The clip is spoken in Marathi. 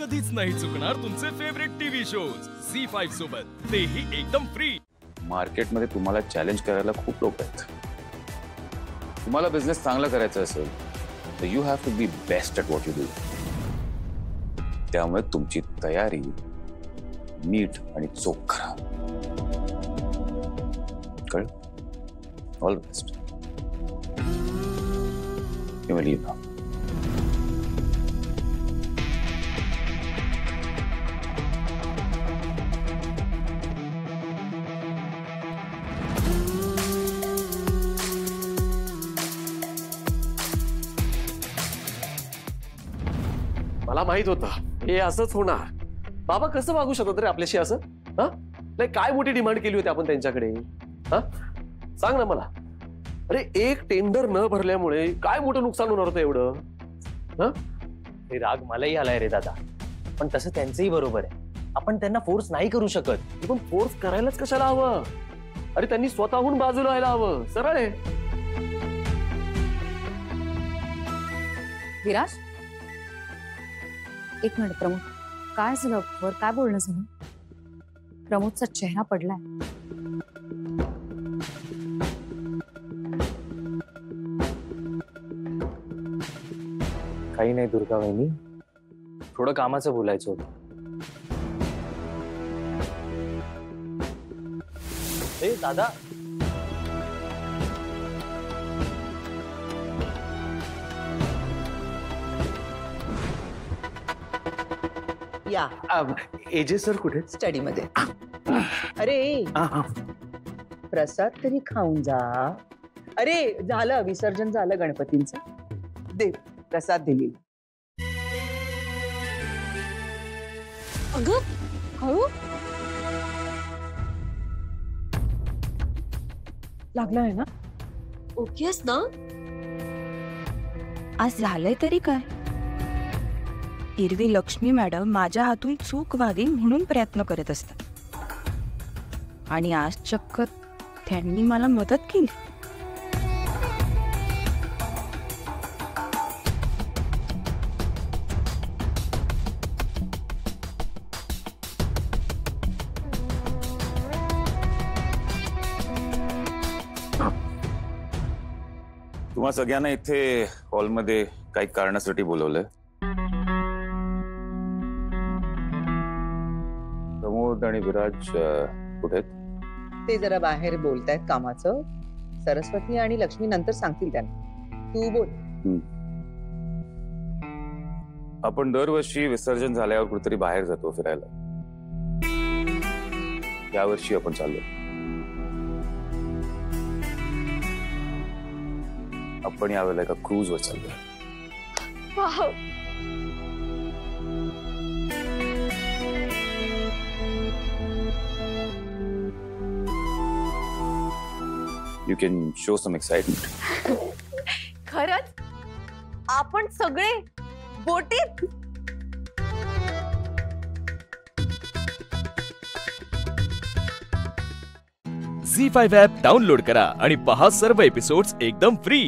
कधीच नाही चुकणार तुमचे फेवरेट टीव्ही शोज झी5 सोबत, तेही एकदम फ्री। मार्केटमध्ये तुम्हाला चॅलेंज करायला खूप लोक आहेत। तुम्हाला बिझनेस चांगला करायचा असेल तर you have to be best at what you do. त्यामुळे तुमची तयारी नीट आणि चोख करा। कळ? All best. You may leave now. मला माहित होतं हे असंच होणार। बाबा कसं वागू शकत रे आपल्याशी असं? हा, नाही काय मोठी डिमांड केली होती आपण त्यांच्याकडे? हा, सांग ना मला। अरे एक टेंडर न भरल्यामुळे काय मोठं नुकसान होणार होतं एवढं? हा, हे राग मलाही आलाय रे दादा, पण तसं त्यांचंही बरोबर आहे। आपण त्यांना फोर्स नाही करू शकत। पण फोर्स करायलाच कशाला हवं? अरे त्यांनी स्वतःहून बाजूला व्हायला हवं। सरळ आहे। विराज, एक मिनिट। प्रमोद, काय झालं? वर काय बोलणं झालं? प्रमोदचा चेहरा पडलाय। काही नाही दुर्गा वहिनी, थोडं कामाचं बोलायचं होतं। ए दादा, या एजे सर कुठे? स्टडी मध्ये। अरे प्रसाद तरी खाऊन जा। अरे झालं विसर्जन झालं गणपतींचं, दे प्रसाद दिली। अगं हळू, लागलं आहे ना? ओकेस ना? आज झालंय तरी काय? एरवी लक्ष्मी मॅडम माझ्या हातून चूक व्हावी म्हणून प्रयत्न करत असतात, आणि आज चक्क त्यांनी मला मदत केली। तुम्हा सगळ्यांना इथे हॉलमध्ये काही कारणासाठी बोलवलंय। प्रमोद आणि विराज कुठे आहेत? ते जरा बाहेर बोलतायत कामाचं। सरस्वती आणि लक्ष्मी नंतर सांगतील त्यांना, तू बोल। आपण दरवर्षी विसर्जन झाल्यावर कुठेतरी बाहेर जातो फिरायला। यावर्षी आपण चाललो। आपण यावेळेला एका क्रूजवर चाललोय। Wow, You can show some excitement. खरंच आपण सगळे बोटीत? झी5 ॲप डाउनलोड करा आणि पहा सर्व एपिसोड्स एकदम फ्री।